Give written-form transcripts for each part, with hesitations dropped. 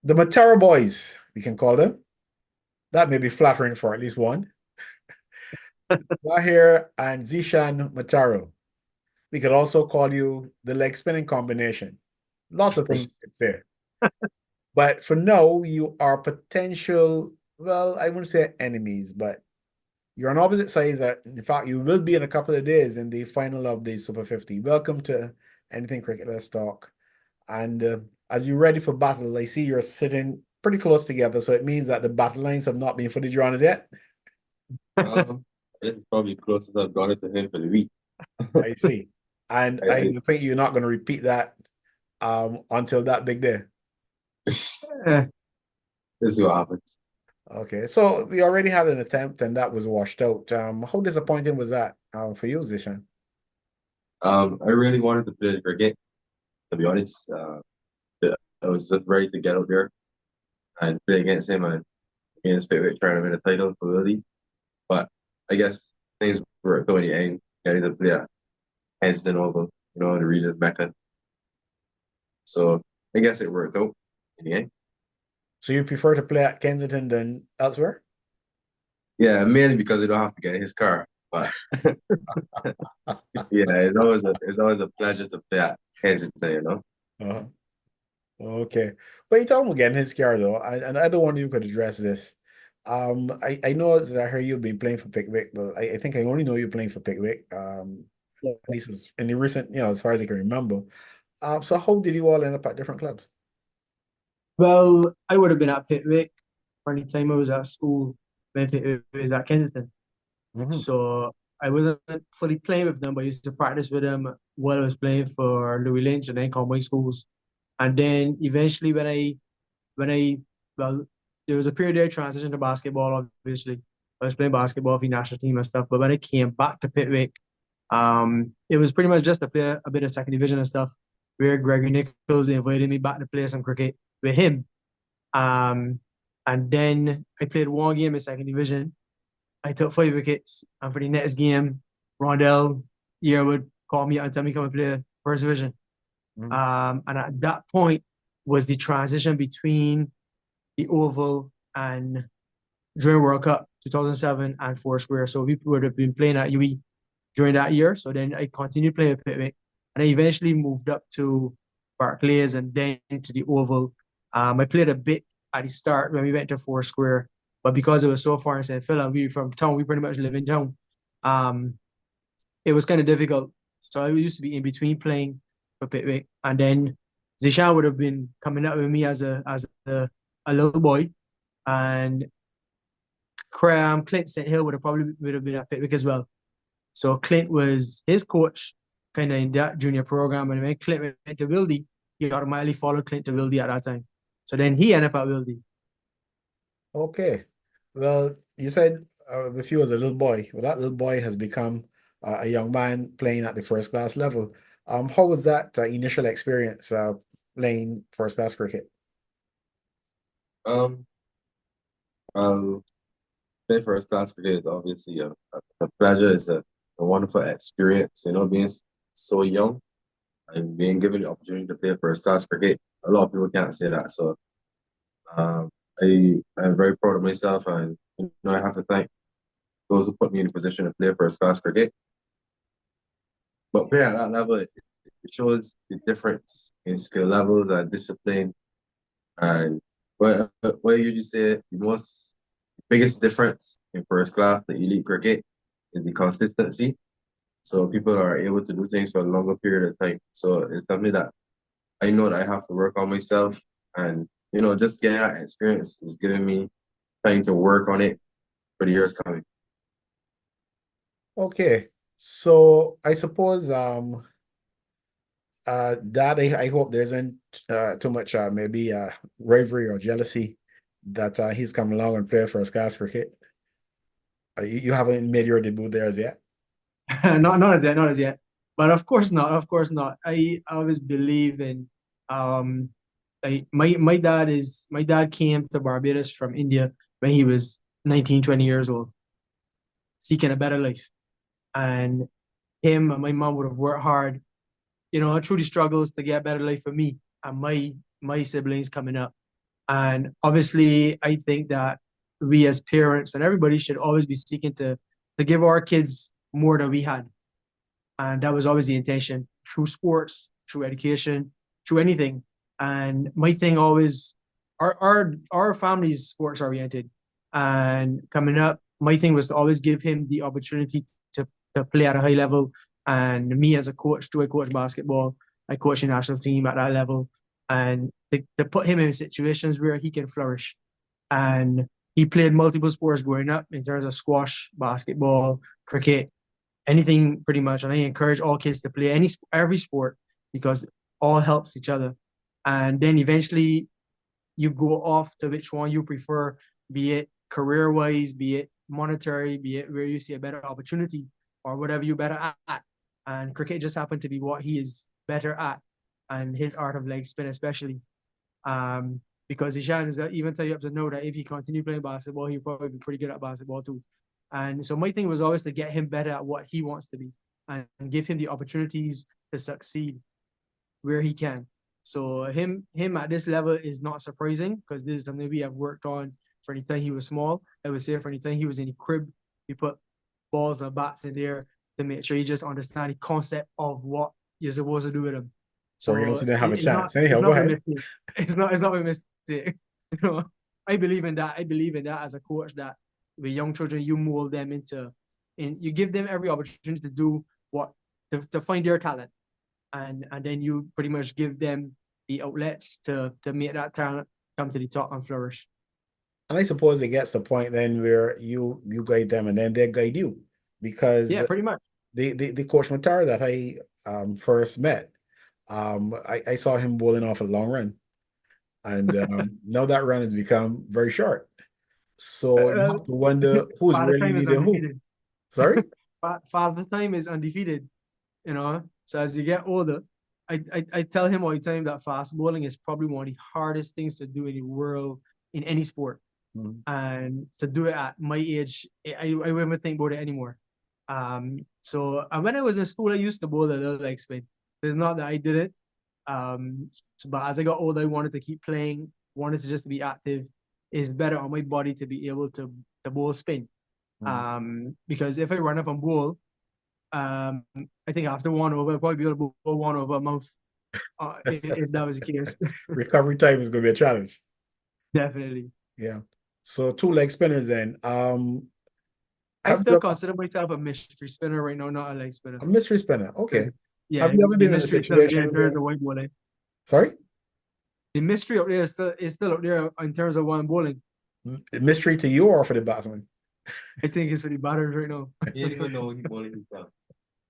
The Matara boys, we can call them. That may be flattering for at least one. Zahir and Zishan Motara. We could also call you the leg spinning combination. Lots of things to say. But for now, you are potential, well, I wouldn't say enemies, but you're on opposite sides. In fact, you will be in a couple of days in the final of the Super 50. Welcome to Anything Cricket Let's Talk. And as you're ready for battle, I see you're sitting pretty close together. So it means that the battle lines have not been fully drawn as yet. Um, it's probably closest I've got it to him for the week. I see. And I, I think you're not going to repeat that until that big day. Eh, Let's see what happens. Okay, so we already had an attempt and that was washed out. How disappointing was that for you, Zishan? I really wanted to play the cricket, to be honest. I was just ready to get out there and play against him and against Pickwick trying to win a title for Wildey. But I guess things were going the end, getting to play at Kensington Oval, the region's Mecca. So I guess it worked out in the end. So you prefer to play at Kensington than elsewhere? Yeah, mainly because I don't have to get in his car. But yeah, it's always a pleasure to play at Kensington. Uh-huh. Okay. But you talking about getting his car though, and I don't want you could address this. I know that I heard you've been playing for Pickwick, but I think I only know you playing for Pickwick. Yeah. At least in the recent, as far as I can remember. So how did you all end up at different clubs? Well, I would have been at Pickwick for any time I was at school when Pickwick was at Kensington. Mhm. So I wasn't fully playing with them, but I used to practice with them while I was playing for Louis Lynch and then Conway schools. And then eventually when I well, there was a period there I transitioned to basketball, obviously. I was playing basketball for the national team and stuff. But when I came back to Pickwick, it was pretty much just to play a bit of second division and stuff, where Gregory Nichols invited me back to play some cricket with him. Um, and then I played one game in second division. I took 5 wickets, and for the next game, Rondell Yearwood called me and tell me come and play first division. Mhm. And at that point was the transition between the Oval and during World Cup 2007 and Foursquare. So we would have been playing at UE during that year. So then I continued playing at Pickwick, and I eventually moved up to Barclays and then to the Oval. I played a bit at the start when we went to Foursquare, but because it was so far in St. Phil and we from town, we pretty much live in town. Um, it was kind of difficult. So I used to be in between playing for Pickwick, and then Zishan would have been coming up with me as a little boy, and Clint St. Hill would have been at Pickwick as well. So Clint was his coach, kind of in that junior program, and when Clint went to Wildey, he automatically followed Clint to Wildey at that time. So then he ended up at Wildey. Okay. Well, you said if you was a little boy, well, that little boy has become a young man playing at the first class level. How was that initial experience playing first class cricket? Um, well, playing first class cricket is obviously a pleasure. It's a wonderful experience, being so young and being given the opportunity to play first class cricket. A lot of people can't say that. So um, I'm very proud of myself, and I have to thank those who put me in a position to play first class cricket. But playing at that level, it shows the difference in skill levels and discipline. And what you just say the most biggest difference in first class, the elite cricket, is the consistency. So people are able to do things for a longer period of time. So it's something that I know that I have to work on myself. And, just getting that experience is giving me time to work on it for the years coming. Okay. So I suppose that I hope there isn't too much maybe rivalry or jealousy that he's come along and played first class cricket. You haven't made your debut there as yet. Not as yet, not as yet. But of course not, of course not. I always believe in um my dad came to Barbados from India when he was 19, 20 years old, seeking a better life. And him and my mom would have worked hard, through the struggles to get a better life for me and my siblings coming up. And obviously, I think that we as parents and everybody should always be seeking to give our kids more than we had. And that was always the intention through sports, through education, through anything. And my thing always, our family's sports oriented. And coming up, my thing was to always give him the opportunity to play at a high level. And me as a coach, do I coach basketball? I coach the national team at that level. And to put him in situations where he can flourish. And he played multiple sports growing up in terms of squash, basketball, cricket, anything pretty much. And I encourage all kids to play every sport because all helps each other. And then eventually you go off to which one you prefer, be it career wise, be it monetary, be it where you see a better opportunity or whatever you're better at. And cricket just happened to be what he is better at, and his art of leg spin especially. Because Zishan is even tell you up to know that if he continue playing basketball, he'll probably be pretty good at basketball too. And so my thing was always to get him better at what he wants to be and give him the opportunities to succeed where he can. So him at this level is not surprising because this is something we have worked on for any time he was small. I would say for any time he was in the crib, we put balls and bats in there to make sure he just understand the concept of what you're supposed to do with him. Or he So also didn't have a it's not chance. Anyhow, go my ahead. mistake. It's not my mistake. You know, I believe in that. I believe in that as a coach that with young children you mold them and you give them every opportunity to do what to find their talent, and then you pretty much give them the outlets to make that talent come to the top and flourish. And I suppose it gets to the point then where you guide them and then they guide you. Because Yeah, pretty much. the coach Motara that I first met, I saw him bowling off a long run. And now that run has become very short. So you have to wonder who's Father really time is leading who. undefeated. Sorry? Father time is undefeated. You know, so as you get older, I tell him all the time that fast bowling is probably one of the hardest things to do in the world in any sport. Mhm. And to do it at my age, I wouldn't think about it anymore. So and when I was in school, I used to bowl a little like spin. It's not that I did it. But as I got older, I wanted to keep playing, wanted to just be active. It's better on my body to be able to bowl spin. Because if I run up and bowl, I think after one over, I'll probably be able to bowl one over a month. If that was the case. Recovery time is going to be a challenge. Definitely. Yeah. So two leg spinners then. I still consider myself a mystery spinner right now, not a leg spinner. A mystery spinner. Okay. Yeah, Have you ever the been in a mystery is still there situation in terms where... of white bowling. Sorry? The mystery up there is still up there in terms of one bowling. Mystery to you or for the batsman? I think it's for the batters right now. You don't even know what he's bowling himself.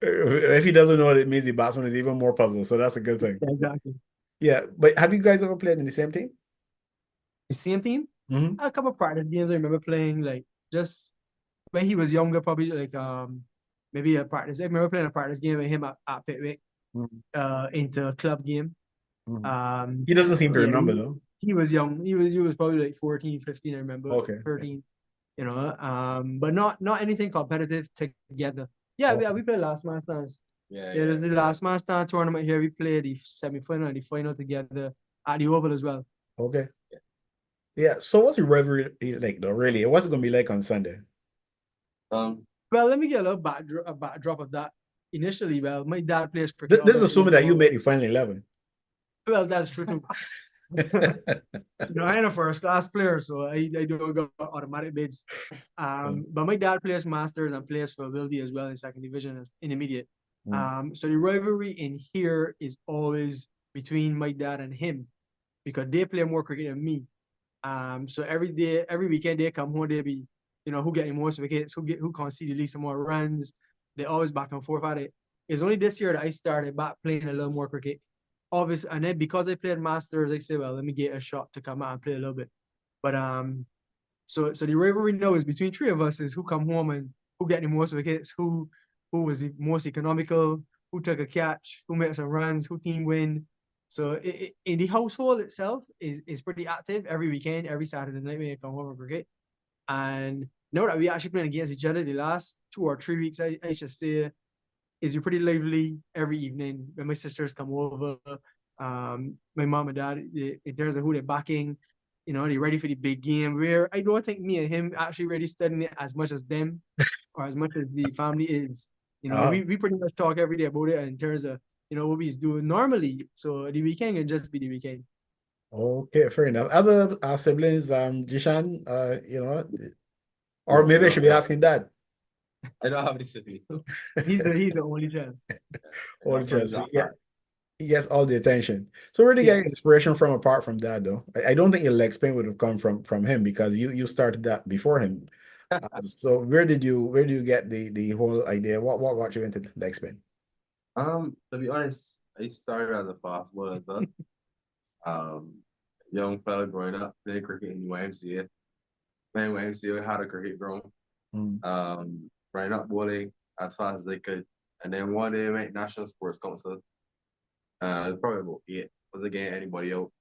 If he doesn't know what it means, the batsman is even more puzzled. So that's a good thing. Exactly. Yeah. But have you guys ever played in the same team? The same team? Mm-hmm. A couple of practice games I remember playing, like just when he was younger, probably like maybe a practice. I remember playing a practice game with him at Pickwick, into a club game. He doesn't seem to Yeah, remember though. he was young. He was probably like 14, 15, I remember. Okay. 13. You know, but not anything competitive together. Yeah, Okay. we played last man stands. Yeah, There's the last man stand tournament here. We played the semi-final and the final together at the Oval as well. Okay. Yeah. So what's your rivalry like though? Really, what's it gonna be like on Sunday? Um, Well, let me get a little backdrop of that. Initially, well, my dad plays cricket. This is obviously, assuming that you made the final 11. Well, that's true too. You know, I am a first class player, so I don't got automatic bids. But my dad plays Masters and plays for Wildey as well in second division as intermediate. So the rivalry in here is always between my dad and him because they play more cricket than me. So every weekend they come home, they be, you know, who get the most wickets, who concede the least more runs. They're always back and forth at it. It's only this year that I started back playing a little more cricket. Obviously, and then because I played Masters, I said, well, let me get a shot to come out and play a little bit. But so the rivalry now is between three of us is who come home and who get the most wickets, who was the most economical, who took a catch, who made some runs, who team win. So in the household itself is pretty active every weekend, every Saturday night when you come home from cricket. And now that we actually playing against each other the last 2 or 3 weeks, I should say, is pretty lively every evening when my sisters come over. My mom and dad, in terms of who they're backing, They're ready for the big game. Where I don't think me and him actually really studying it as much as them or as much as the family is. We pretty much talk every day about it in terms of what we's doing normally. So the weekend can just be the weekend. Okay, fair enough. Other siblings, Jishan, or No, maybe I should be asking Dad. I don't have any siblings. He's the only child. All My the friends chance. are He gets all the attention. So where do you get inspiration from apart from Dad, though? I don't think your leg spin would have come from him because you started that before him. So where do you get the whole idea? What got you into leg spin? To be honest, I started as a fastball as well. Um, young fella growing up, playing cricket in YMCA. Playing YMCA, had a cricket ground. Mm. Running up bowling as fast as they could. And then one day I went National Sports Council. It was probably about 8. Wasn't getting anybody out.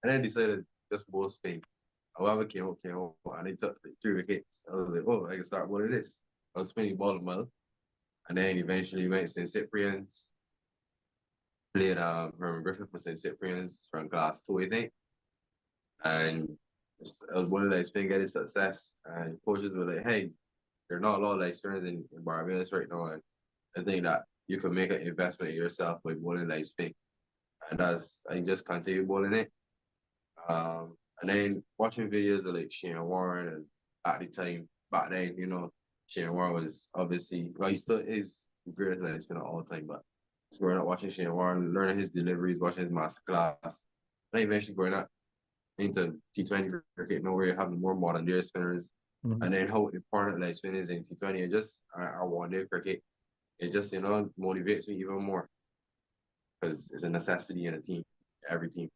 And then decided just bowl spin. However came out. And they took 3 wickets. I was like, oh, I can start bowling this. I was spinning ball a mile. And then eventually went St. Cyprian's. Played Herman Griffith for St. Cyprian's from class 2, I think. And it was one of the spin getting success. And coaches were like, hey, there are not a lot of experience in Barbados right now. And I think that you can make an investment in yourself by bowling like spin. And I just continue bowling it. And then watching videos of like Shane Warren, and at the time, back then, Shane Warren was obviously, well, he still is the greatest leg spinner all the time, but growing up watching Shane Warren, learning his deliveries, watching his master class, and then eventually growing up into T20 cricket, where you're having more modern day spinners, Mhm. and then how important leg spin is in T20, and just our one day cricket, it just, motivates me even more because it's a necessity in a team, every team.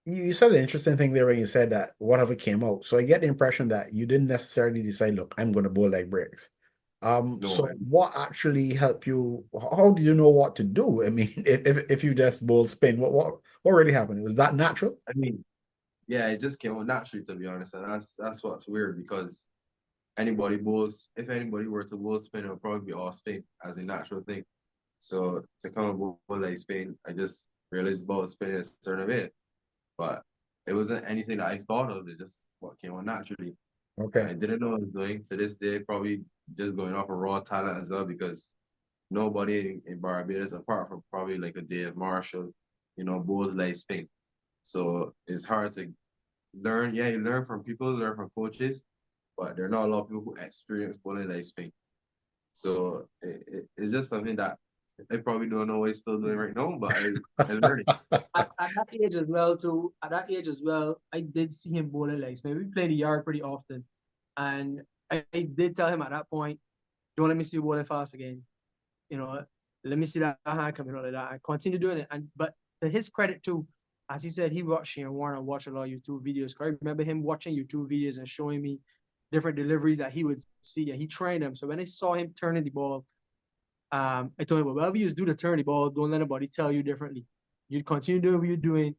You said an interesting thing there when you said that whatever came out. So I get the impression that you didn't necessarily decide, look, I'm going to bowl leg breaks. No, So what actually helped you? How did you know what to do? I mean, if you just bowl spin, what really happened? Was that natural? I mean, yeah, it just came out naturally, to be honest, and that's what's weird because if anybody were to bowl spin, it would probably be all spin as a natural thing. So to come and bowl like spin, I just realized ball spin is a certain way. But it wasn't anything that I thought of. It's just what came on naturally. Okay. I didn't know what I was doing. To this day, probably just going off of raw talent as well, because nobody in Barbados, apart from probably like a Dave Marshall, bowls like spin. So it's hard to learn. Yeah, you learn from people, learn from coaches, but there are not a lot of people who experience bowling like spin. So it's just something that I probably don't know what I'm still doing right now, but I learned it. At that age as well, too. At that age as well, I did see him bowling legs. Man, we play the yard pretty often, and I did tell him at that point, "Don't let me see you bowling fast again. You know, let me see that hand coming out of that." I continue doing it, but to his credit too, as he said, he watched Shane Warne and watched a lot of YouTube videos. I remember him watching YouTube videos and showing me different deliveries that he would see, and he trained them. So when I saw him turning the ball, I told him, well, whatever you do to turn the ball, don't let anybody tell you differently. You continue doing what you're doing.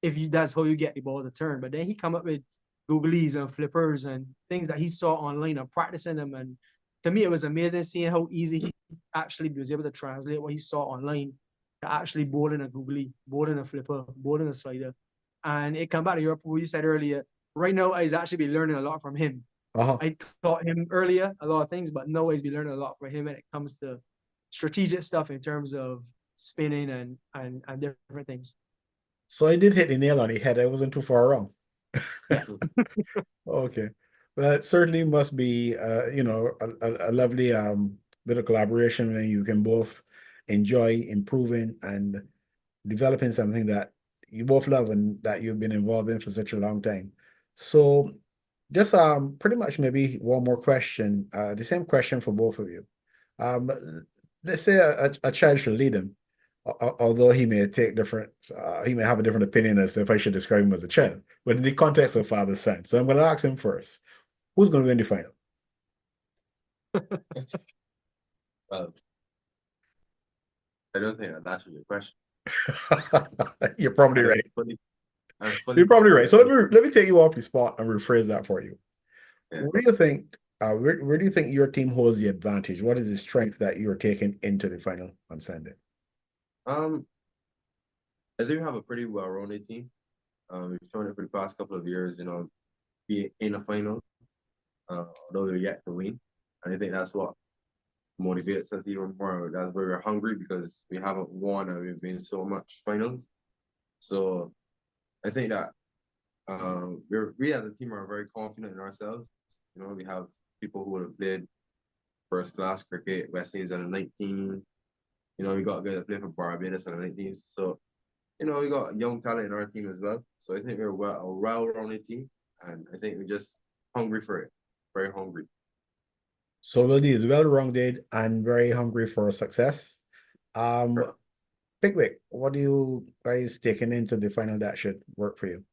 That's how you get the ball to turn. But then he come up with googlies and flippers and things that he saw online and practicing them. And to me, it was amazing seeing how easy he actually was able to translate what he saw online to actually bowling a googly, bowling a flipper, bowling a slider. And it come back to Europe, what you said earlier. Right now, I've actually been learning a lot from him. Uh-huh. I taught him earlier a lot of things, but now I've been learning a lot from him when it comes to strategic stuff in terms of spinning and different things. So I did hit the nail on the head. I wasn't too far wrong. Yeah. Okay. Well, it certainly must be, a lovely bit of collaboration when you can both enjoy improving and developing something that you both love and that you've been involved in for such a long time. So just pretty much maybe one more question, the same question for both of you. Um, let's say a child should lead him, although he may he may have a different opinion as to if I should describe him as a child, but in the context of father son. So I'm going to ask him first, who's going to win the final? Well, I don't think that's your question. You're probably right. I'm fully You're probably right. So confident. let me take you off the spot and rephrase that for you. Yeah. Where do you think where do you think your team holds the advantage? What is the strength that you're taking into the final on Sunday? I think we have a pretty well-rounded team. We've shown it for the past couple of years, be in a final, although we're yet to win. And I think that's what motivates us even more. That's why we're hungry, because we haven't won and we've been so much finals. So I think that we as a team are very confident in ourselves. We have people who have played first class cricket, West Indies under 19. We got guys that play for Barbados under 19s. So, we got young talent in our team as well. So I think we're a well-rounded team, and I think we're just hungry for it. Very hungry. So Wildey is well-rounded and very hungry for success. Sure. Pickwick, what do you guys taking into the final that should work for you?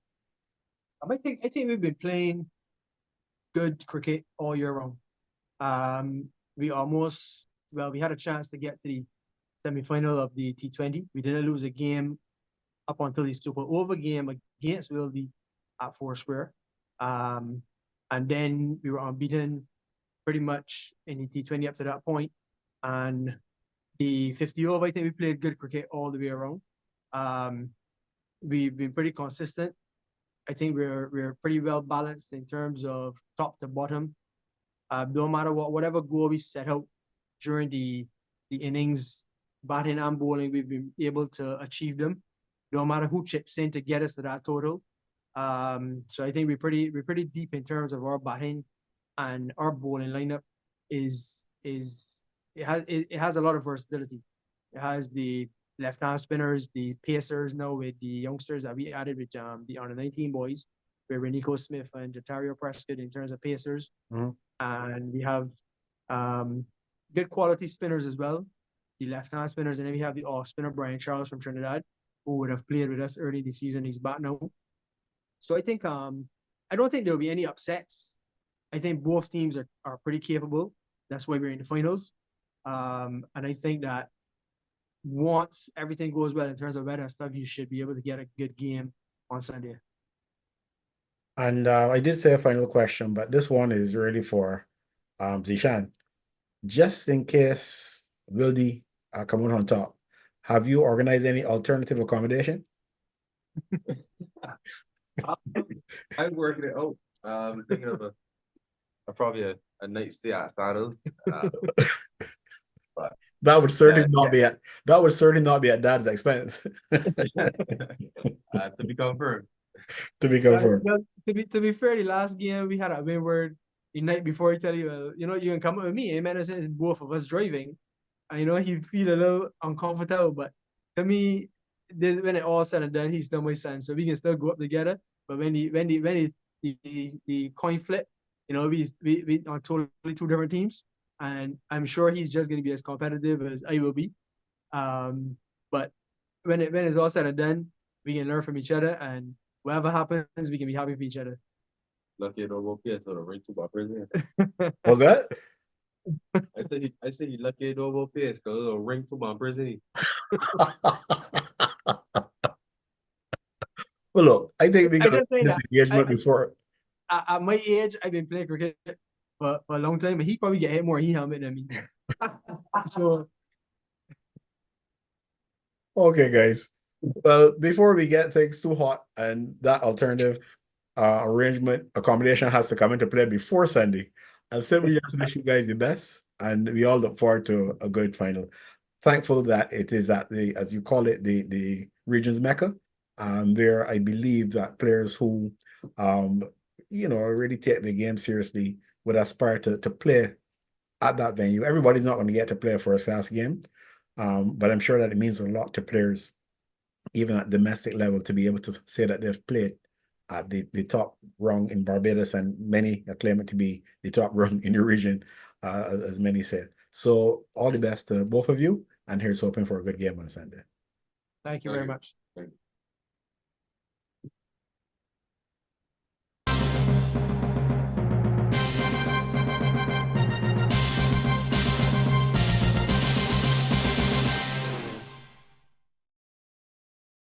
I think we've been playing good cricket all year round. We had a chance to get to the semi-final of the T20. We didn't lose a game up until the super over game against Wildey at Foursquare. And then we were unbeaten pretty much in the T20 up to that point. And the 50 over, I think we played good cricket all the way around. We've been pretty consistent. I think we're pretty well balanced in terms of top to bottom. No matter whatever goal we set out during the innings, batting and bowling, we've been able to achieve them. No matter who chips in to get us to that total. So I think we're pretty deep in terms of our batting, and our bowling lineup it has a lot of versatility. It has the left-hand spinners, the pacers now with the youngsters that we added with the under 19 boys, where we're Nico Smith and Jatario Prescott in terms of pacers. Mm-hmm. And we have good quality spinners as well, the left-hand spinners, and then we have the off spinner Brian Charles from Trinidad, who would have played with us early this season. He's back now. So I think I don't think there'll be any upsets. I think both teams are pretty capable. That's why we're in the finals. And I think that once everything goes well in terms of weather and stuff, you should be able to get a good game on Sunday. And I did say a final question, but this one is really for Zishan. Just in case Wildey come on top, have you organized any alternative accommodation? I'm working it out. Thinking of probably a night stay at Saddles. But that would certainly not be at Dad's expense. To be confirmed. To be confirmed. To be fair, the last game we had at Windward, the night before he tell you, well, you can come with me. Amen. It's both of us driving. And he feel a little uncomfortable, but to me, when it all said and done, he's still my son, so we can still go up together. But when the coin flip, we are totally two different teams, and I'm sure he's just going to be as competitive as I will be. But when it's all said and done, we can learn from each other, and whatever happens, we can be happy for each other. Lucky no go pay so the ring to my prison. What's that? I said you lucky no go pay because it'll ring to my prison. Well, look, I think we got this engagement before. At my age, I've been playing cricket for a long time, but he probably get hit more in his helmet than me. So, okay, guys. Well, before we get things too hot and that alternative accommodation has to come into play before Sunday, I'll simply just wish you guys the best, and we all look forward to a good final. Thankful that it is at as you call it, the region's Mecca. There, I believe that players who, really take the game seriously would aspire to play at that venue. Everybody's not going to get to play a first-class game, but I'm sure that it means a lot to players, even at domestic level, to be able to say that they've played at the top rung in Barbados, and many claim it to be the top rung in the region, as many say. So all the best to both of you, and here's hoping for a good game on Sunday. Thank you very much.